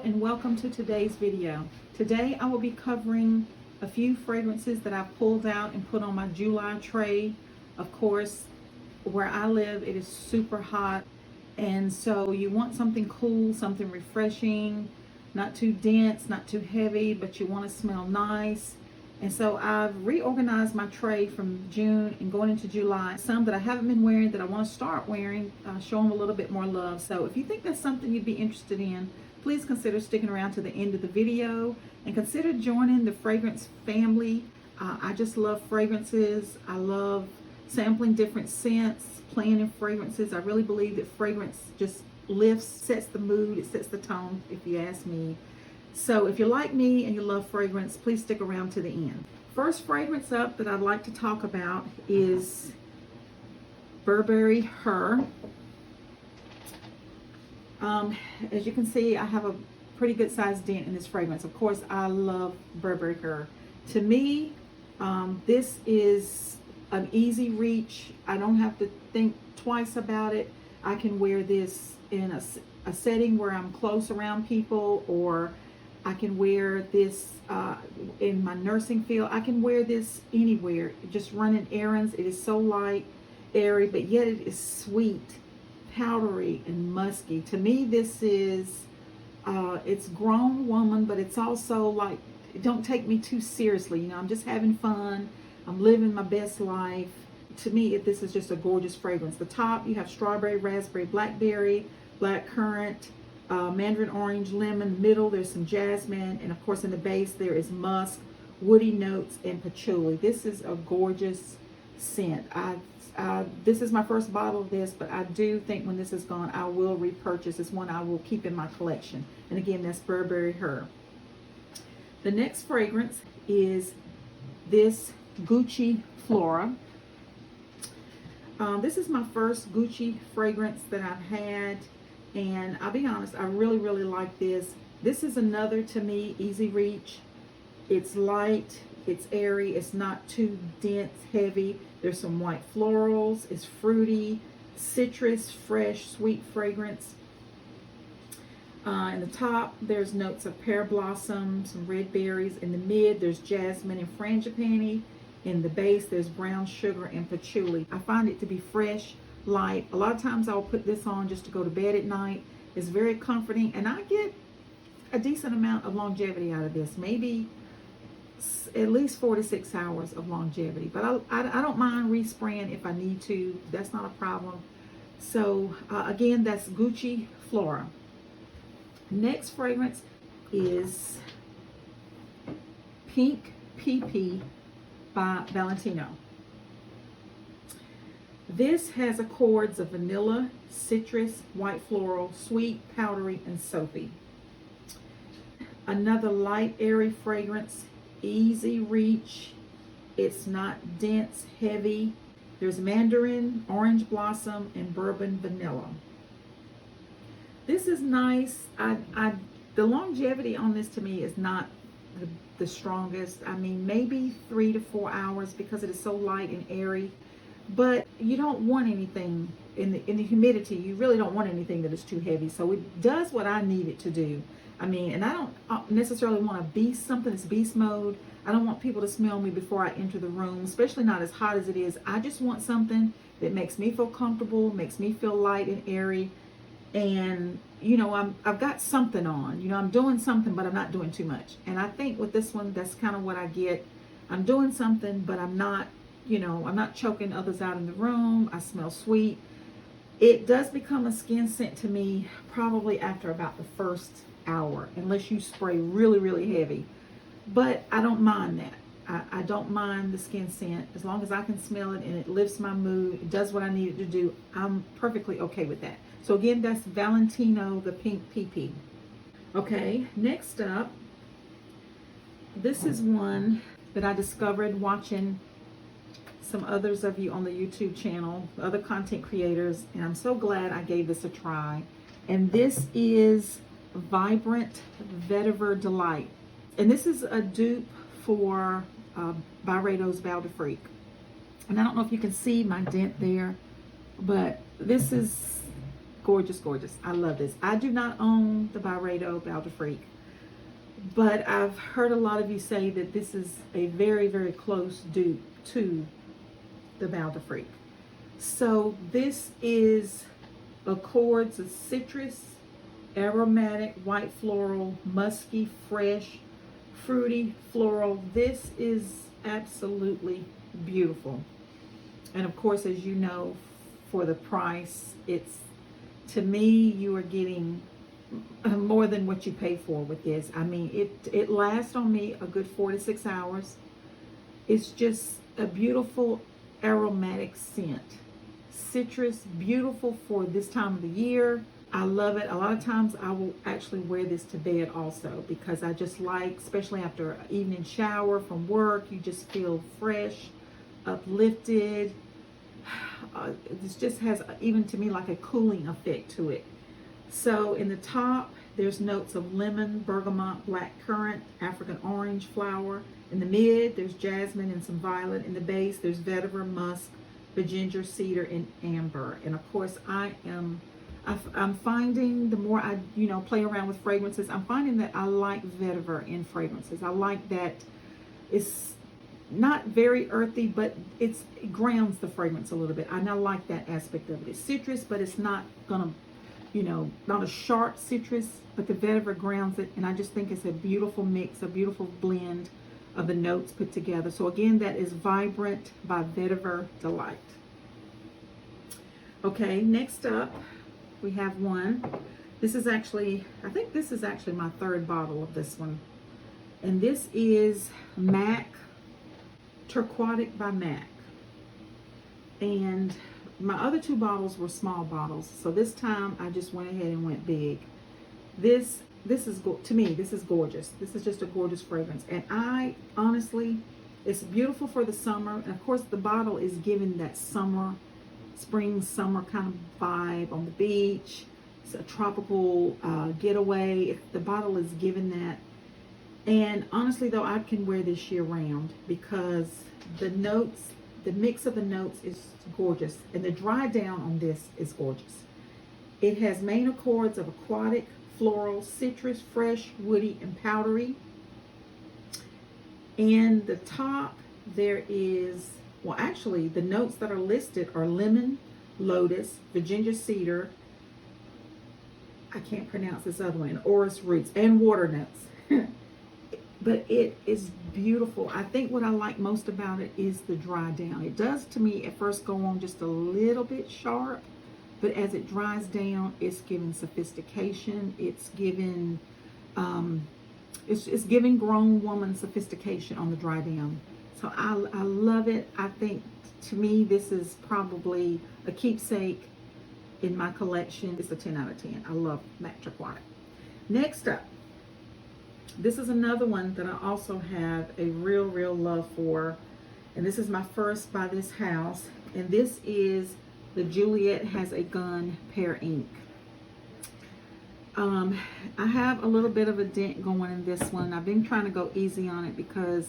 and welcome to today's video. Today I will be covering a few fragrances that I've pulled out and put on my July tray. Of course, where I live it is super hot, and so you want something cool, something refreshing, not too dense, not too heavy, but you want to smell nice. And so I've reorganized my tray from June and going into July. Some that I haven't been wearing that I want to start wearing, show them a little bit more love. So if you think that's something you'd be interested in, please consider sticking around to the end of the video and consider joining the fragrance family. I just love fragrances. I love sampling different scents, playing in fragrances. I really believe that fragrance just lifts, sets the mood, it sets the tone, if you ask me. So if you're like me and you love fragrance, please stick around to the end. First fragrance up that I'd like to talk about is Burberry Her. As you can see, I have a pretty good sized dent in this fragrance. Of course, I love Burberry Her. To me, this is an easy reach. I don't have to think twice about it. I can wear this in a setting where I'm close around people, or I can wear this in my nursing field. I can wear this anywhere, just running errands. It is so light, airy, but yet it is sweet, powdery, and musky. To me, this is, it's grown woman, but it's also like, don't take me too seriously. You know, I'm just having fun. I'm living my best life. To me, this is just a gorgeous fragrance. The top, you have strawberry, raspberry, blackberry, blackcurrant, mandarin orange, lemon. Middle, there's some jasmine, and of course in the base there is musk, woody notes, and patchouli. This is a gorgeous scent. This is my first bottle of this, but I do think when this is gone I will repurchase. It's one I will keep in my collection. And again, that's Burberry Her. The next fragrance is this Gucci Flora. This is my first Gucci fragrance that I've had, and I'll be honest, I really like this. This is another, to me, easy reach. It's light, it's airy, it's not too dense, heavy. There's some white florals, it's fruity, citrus, fresh, sweet fragrance. In the top, there's notes of pear blossom, some red berries. In the mid, there's jasmine and frangipani. In the base, there's brown sugar and patchouli. I find it to be fresh, light. A lot of times I'll put this on just to go to bed at night. It's very comforting, and I get a decent amount of longevity out of this. Maybe at least 4 to 6 hours of longevity. But I don't mind respraying if I need to. That's not a problem. So again, that's Gucci Flora. Next fragrance is Pink PP by Valentino. This has accords of vanilla, citrus, white floral, sweet, powdery, and soapy. Another light, airy fragrance, easy reach. It's not dense, heavy. There's mandarin, orange blossom, and bourbon vanilla. This is nice. The longevity on this to me is not the strongest. I mean, maybe 3 to 4 hours because it is so light and airy. But you don't want anything in the humidity. You really don't want anything that is too heavy. So it does what I need it to do. I mean, and I don't necessarily want to beast something that's beast mode. I don't want people to smell me before I enter the room, especially not as hot as it is. I just want something that makes me feel comfortable, makes me feel light and airy. And you know, I've got something on, you know, I'm doing something, but I'm not doing too much. And I think with this one, that's kind of what I get. I'm doing something, but I'm not, you know, I'm not choking others out in the room. I smell sweet. It does become a skin scent to me probably after about the first hour, unless you spray really heavy. But I don't mind that. I don't mind the skin scent as long as I can smell it and it lifts my mood. It does what I need it to do. I'm perfectly okay with that. So again, that's Valentino, the Pink PP. Okay, next up, this is one that I discovered watching some others of you on the YouTube channel, other content creators, and I'm so glad I gave this a try. And this is Vibrant Vetiver Delight. And this is a dupe for Byredo's Val de Freak. And I don't know if you can see my dent there, but this is Gorgeous, gorgeous. I love this. I do not own the Byredo Baldafreak, but I've heard a lot of you say that this is a very, very close dupe to the Baldafreak. So this is Accords of citrus, aromatic, white floral, musky, fresh, fruity, floral. This is absolutely beautiful. And of course, as you know, for the price, it's, to me, you are getting more than what you pay for with this. I mean, it lasts on me a good 4 to 6 hours. It's just a beautiful aromatic scent. Citrus, beautiful for this time of the year. I love it. A lot of times I will actually wear this to bed also, because I just like, especially after an evening shower from work, you just feel fresh, uplifted. This just has, even to me, like a cooling effect to it. So in the top, there's notes of lemon, bergamot, black currant, African orange flower. In the mid, there's jasmine and some violet. In the base, there's vetiver, musk, ginger, cedar, and amber. And of course, I'm finding, the more I play around with fragrances, I'm finding that I like vetiver in fragrances. I like that it's not very earthy, but it grounds the fragrance a little bit. I now like that aspect of it. It's citrus, but it's not gonna, not a sharp citrus, but the vetiver grounds it, and I just think it's a beautiful mix, a beautiful blend of the notes put together. So again, that is Vibrant by Vetiver Delight. Okay, next up, we have one. This is actually, I think this is actually my third bottle of this one. And this is MAC Turquatic by MAC. And my other two bottles were small bottles, so this time I just went ahead and went big. This is, to me, this is gorgeous. This is just a gorgeous fragrance, and I honestly, it's beautiful for the summer. And of course, the bottle is giving that summer, spring, summer kind of vibe on the beach. It's a tropical getaway. The bottle is giving that. And honestly, though, I can wear this year round, because the notes, the mix of the notes is gorgeous, and the dry down on this is gorgeous. It has main accords of aquatic, floral, citrus, fresh, woody, and powdery. And the top, there is, well, actually, the notes that are listed are lemon, lotus, Virginia cedar, I can't pronounce this other one, and orris roots, and water notes. But it is beautiful. I think what I like most about it is the dry down. It does, to me, at first go on just a little bit sharp, but as it dries down, it's giving sophistication. It's giving, it's giving grown woman sophistication on the dry down. So I love it. I think, to me, this is probably a keepsake in my collection. It's a 10 out of 10. I love MAC Turquatic. Next up, this is another one that I also have a real love for, and this is my first by this house, and this is the Juliet Has a Gun Pear Ink. I have a little bit of a dent going in this one. I've been trying to go easy on it because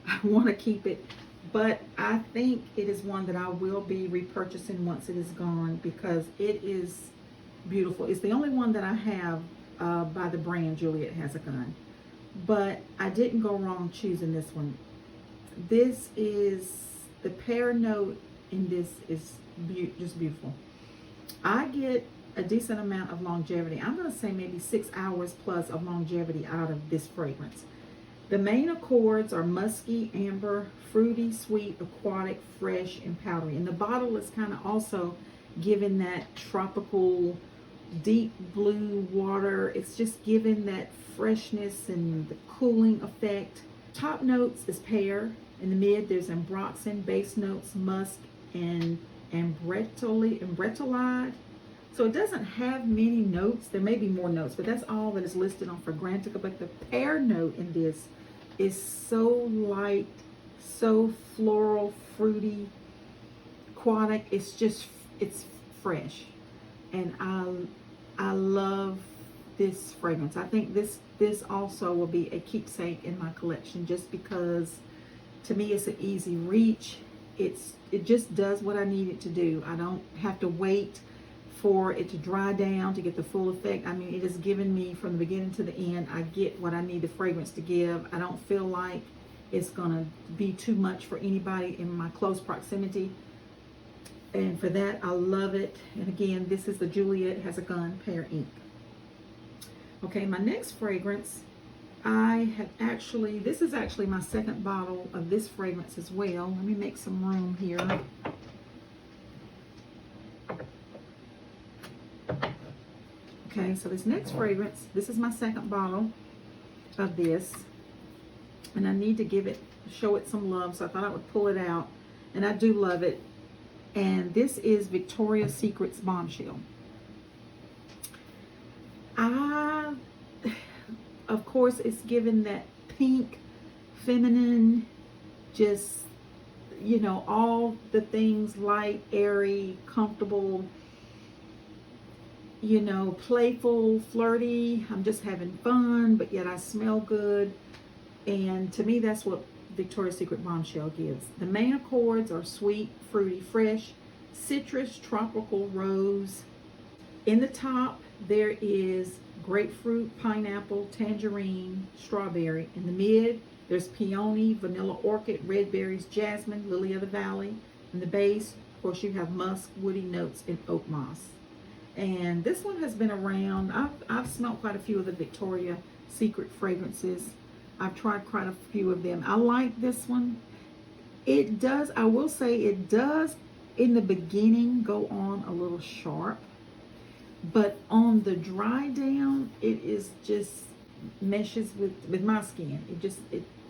I want to keep it, but I think it is one that I will be repurchasing once it is gone, because it is beautiful. It's the only one that I have by the brand Juliet Has a Gun. But I didn't go wrong choosing this one. This is, the pear note in this is just beautiful. I get a decent amount of longevity. I'm going to say maybe 6 hours plus of longevity out of this fragrance. The main accords are musky, amber, fruity, sweet, aquatic, fresh, and powdery. And the bottle is kind of also giving that tropical, deep blue water. It's just giving that freshness and the cooling effect. Top notes is pear. In the mid, there's ambroxan. Base notes, musk, and ambretolide. So it doesn't have many notes. There may be more notes, but that's all that is listed on Fragrantica. But the pear note in this is so light, so floral, fruity, aquatic. It's just, it's fresh. And I love this fragrance. I think this also will be a keepsake in my collection, just because to me it's an easy reach. It just does what I need it to do. I don't have to wait for it to dry down to get the full effect. I mean, it has given me from the beginning to the end. I get what I need the fragrance to give. I don't feel like it's gonna be too much for anybody in my close proximity. And for that, I love it. And again, this is the Juliet Has a Gun Pear Ink. Okay, my next fragrance, this is actually my second bottle of this fragrance as well. Let me make some room here. Okay, so this next fragrance, this is my second bottle of this. And I need to show it some love, so I thought I would pull it out. And I do love it. And this is Victoria's Secret's Bombshell. Of course, it's given that pink, feminine, just, you know, all the things, light, airy, comfortable, you know, playful, flirty. I'm just having fun, but yet I smell good. And to me, that's what Victoria's Secret Bombshell gives. The main accords are sweet, fruity, fresh, citrus, tropical, rose. In the top, there is grapefruit, pineapple, tangerine, strawberry. In the mid, there's peony, vanilla orchid, red berries, jasmine, lily of the valley. In the base, of course, you have musk, woody notes, and oak moss. And this one has been around. I've smelled quite a few of the Victoria's Secret fragrances. I've tried quite a few of them. I like this one. It does, I will say it does in the beginning go on a little sharp. But on the dry down, it is just meshes with my skin.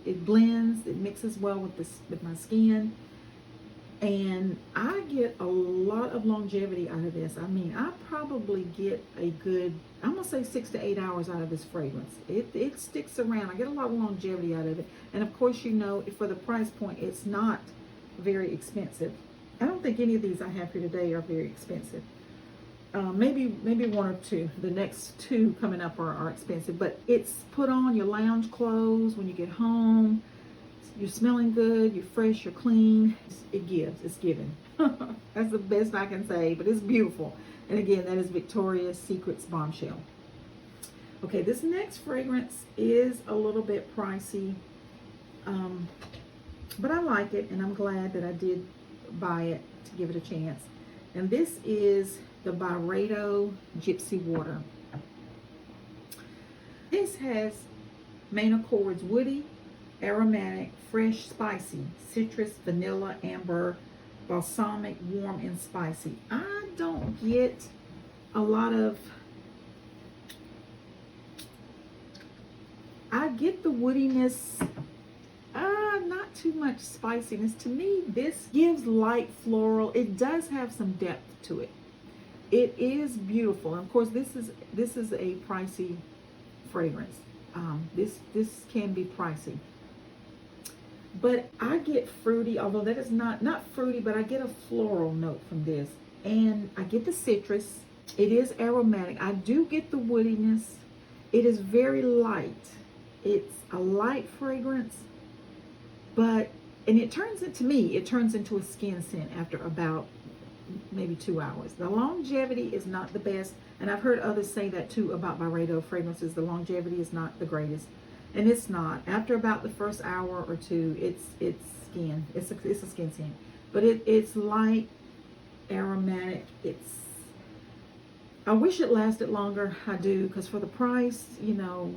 It blends, it mixes well with my skin. And I get a lot of longevity out of this. I mean, I probably get a good, I'm gonna say 6 to 8 hours out of this fragrance. It sticks around. I get a lot of longevity out of it. And of course, you know, for the price point, it's not very expensive. I don't think any of these I have here today are very expensive. Maybe one or two. The next two coming up are expensive, but it's put on your lounge clothes when you get home. You're smelling good, you're fresh, you're clean. It's given. That's the best I can say, but it's beautiful. And again, that is Victoria's Secret's Bombshell. Okay, this next fragrance is a little bit pricey, but I like it, and I'm glad that I did buy it to give it a chance. And this is the Byredo Gypsy Water. This has main accords woody, aromatic, fresh, spicy, citrus, vanilla, amber, balsamic, warm, and spicy. I don't get a lot of, I get the woodiness, not too much spiciness. To me, this gives light floral. It does have some depth to it. It is beautiful. And of course, this is a pricey fragrance. This can be pricey. But I get fruity, although that is not fruity, but I get a floral note from this. And I get the citrus. It is aromatic. I do get the woodiness. It is very light. It's a light fragrance, and it turns into a skin scent after about maybe 2 hours. The longevity is not the best. And I've heard others say that too about Byredo fragrances. The longevity is not the greatest. And it's not. After about the first hour or two, it's skin. It's a skin scent. But it's light, aromatic. I wish it lasted longer. I do, because for the price, you know,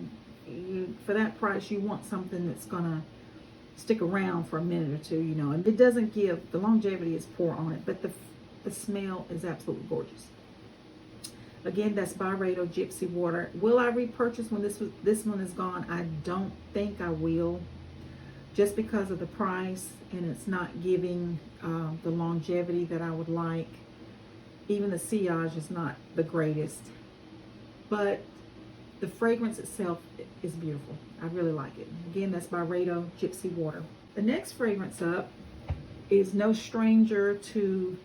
for that price, you want something that's gonna stick around for a minute or two, you know. And it doesn't give, the longevity is poor on it, but the smell is absolutely gorgeous. Again, that's Byredo Gypsy Water. Will I repurchase when this one is gone? I don't think I will, just because of the price, and it's not giving the longevity that I would like. Even the sillage is not the greatest, but the fragrance itself is beautiful. I really like it. Again, that's Byredo Gypsy Water. The next fragrance up is no stranger to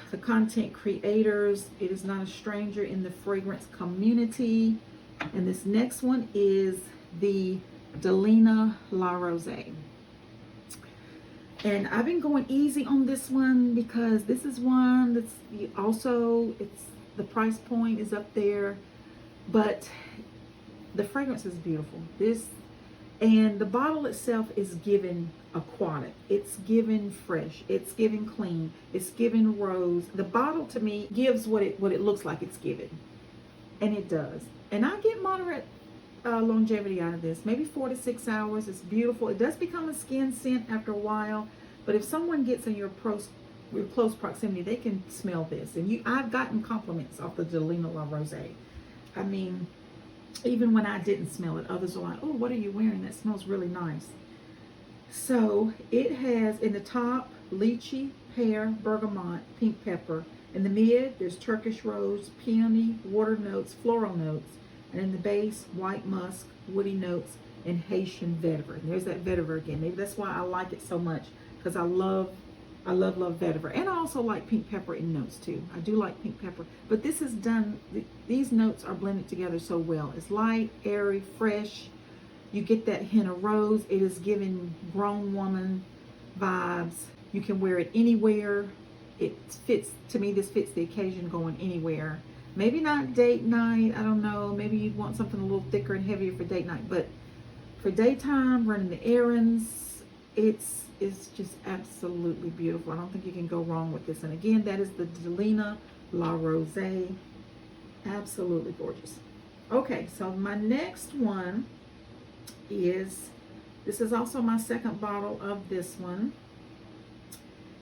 the content creators. It is not a stranger in the fragrance community. And this next one is the Delina La Rose. And I've been going easy on this one because this is one that's also, the price point is up there, but the fragrance is beautiful. And the bottle itself is given aquatic. It's given fresh. It's given clean. It's given rose. The bottle to me gives what it looks like it's given, and it does. And I get moderate longevity out of this, maybe 4 to 6 hours. It's beautiful. It does become a skin scent after a while, but if someone gets in your close proximity, they can smell this. And I've gotten compliments off the Delina La Rose. I mean, even when I didn't smell it, others are like, oh, what are you wearing? That smells really nice. So it has in the top lychee, pear, bergamot, pink pepper. In the mid, there's Turkish rose, peony, water notes, floral notes. And in the base, white musk, woody notes, and Haitian vetiver. And there's that vetiver again. Maybe that's why I like it so much, because I love vetiver. And I also like pink pepper in notes too. I do like pink pepper. But this is done, these notes are blended together so well. It's light, airy, fresh. You get that hint of rose. It is giving grown woman vibes. You can wear it anywhere. It fits, to me, this fits the occasion going anywhere. Maybe not date night, I don't know. Maybe you'd want something a little thicker and heavier for date night. But for daytime, running the errands, it's just absolutely beautiful. I don't think you can go wrong with this. And again, that is the Delina La Rose. Absolutely gorgeous. Okay, so my next one is, this is also my second bottle of this one.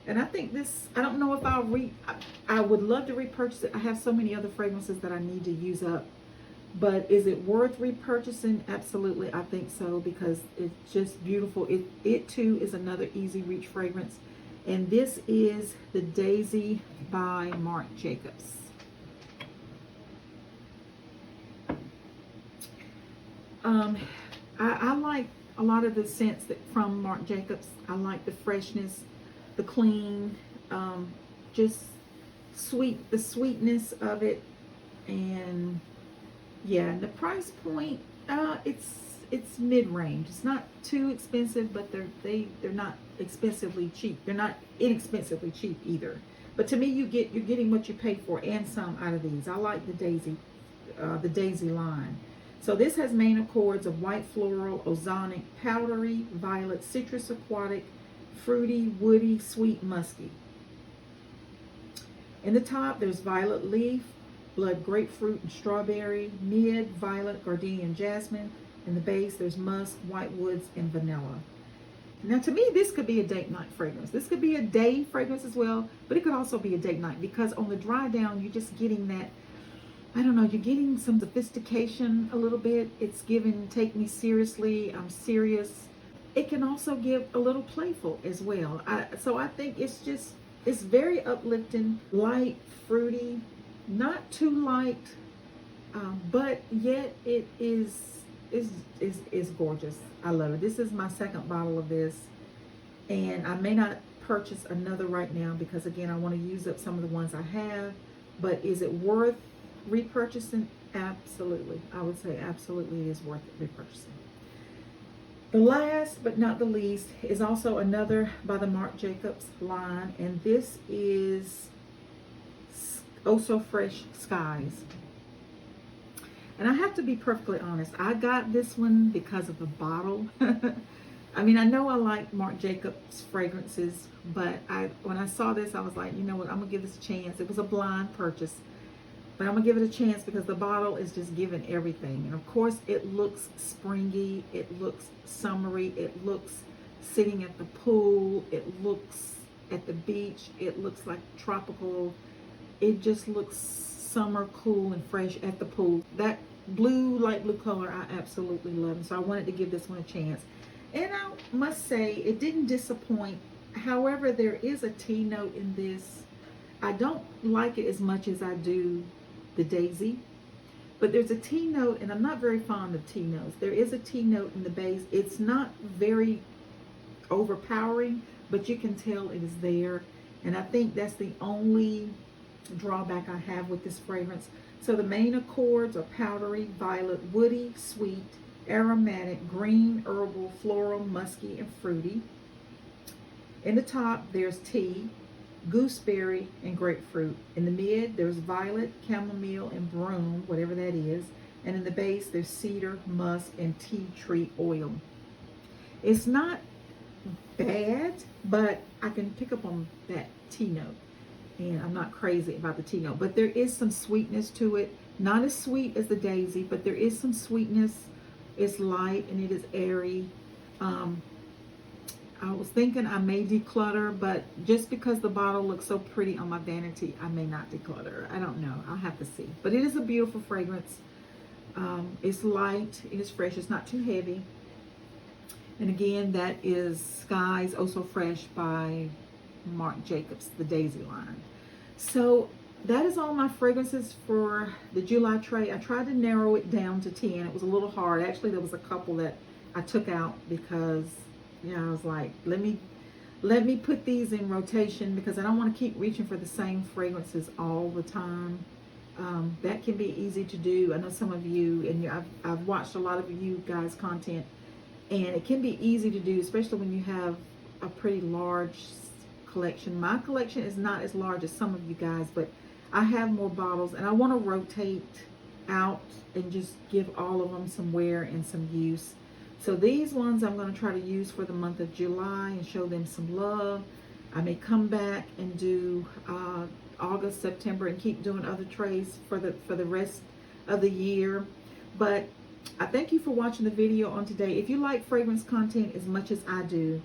And I think this, I don't know if I would love to repurchase it. I have so many other fragrances that I need to use up. But is it worth repurchasing? Absolutely, I think so, because it's just beautiful. It too is another easy reach fragrance. And this is the Daisy by Marc Jacobs. I like a lot of the scents from Marc Jacobs. I like the freshness, the clean, just the sweetness of it. And yeah, the price point, it's mid-range. It's not too expensive, but they're not expensively cheap. They're not inexpensively cheap either. But to me, you're getting what you pay for and some out of these. I like the Daisy line. So this has main accords of white floral, ozonic, powdery, violet, citrus, aquatic, fruity, woody, sweet, musky. In the top, there's violet leaf, blood grapefruit and strawberry, mid, violet, gardenia, and jasmine. In the base, there's musk, white woods, and vanilla. Now, to me, this could be a date night fragrance. This could be a day fragrance as well, but it could also be a date night, because on the dry down, you're just getting that, I don't know, you're getting some sophistication a little bit. It's given, take me seriously, I'm serious. It can also give a little playful as well. So I think it's very uplifting, light, fruity, not too light, but yet it is gorgeous. I love it. This is my second bottle of this, and I may not purchase another right now because, again, I want to use up some of the ones I have. But is it worth repurchasing? Absolutely. I would say absolutely it is worth repurchasing. The last but not the least is also another by the Marc Jacobs line, and this is Oh So Fresh Skies. And I have to be perfectly honest, I got this one because of the bottle. I mean, I know I like Marc Jacobs fragrances, but when I saw this, I was like, you know what, I'm gonna give this a chance. It was a blind purchase, but I'm gonna give it a chance because the bottle is just giving everything. And of course, it looks springy, it looks summery, it looks sitting at the pool, it looks at the beach, it looks like tropical. It just looks summer, cool, and fresh at the pool. That blue, light blue color, I absolutely love. So I wanted to give this one a chance. And I must say, it didn't disappoint. However, there is a tea note in this. I don't like it as much as I do the Daisy, but there's a tea note, and I'm not very fond of tea notes. There is a tea note in the base. It's not very overpowering, but you can tell it is there. And I think that's the only drawback I have with this fragrance. So the main accords are powdery, violet, woody, sweet, aromatic, green, herbal, floral, musky, and fruity. In the top, there's tea, gooseberry, and grapefruit. In the mid, there's violet, chamomile, and broom, whatever that is. And in the base, there's cedar, musk, and tea tree oil. It's not bad, but I can pick up on that tea note. And I'm not crazy about the tea note, but there is some sweetness to it. Not as sweet as the daisy, but there is some sweetness. It's light and it is airy. I was thinking I may declutter, but just because the bottle looks so pretty on my vanity, I may not declutter. I don't know. I'll have to see. But it is a beautiful fragrance. It's light. It is fresh. It's not too heavy. And again, that is Skies Oh So Fresh by Marc Jacobs, the Daisy line. So that is all my fragrances for the July tray. I tried to narrow it down to 10. It was a little hard. Actually, there was a couple that I took out because, you know, I was like, let me put these in rotation because I don't want to keep reaching for the same fragrances all the time. That can be easy to do. I know some of you, and I've watched a lot of you guys' content, and it can be easy to do, especially when you have a pretty large collection. My collection is not as large as some of you guys, but I have more bottles, and I want to rotate out and just give all of them some wear and some use. So these ones I'm going to try to use for the month of July and show them some love. I may come back and do August, September, and keep doing other trays for the rest of the year. But I thank you for watching the video on today. If you like fragrance content as much as I do,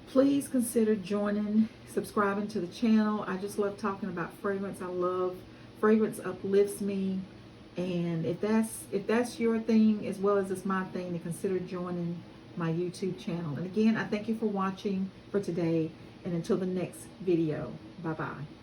please consider joining, subscribing to the channel. I just love talking about fragrance. I love fragrance uplifts me. And if that's your thing as well as it's my thing, to consider joining my YouTube channel. And again, I thank you for watching for today. And until the next video, bye-bye.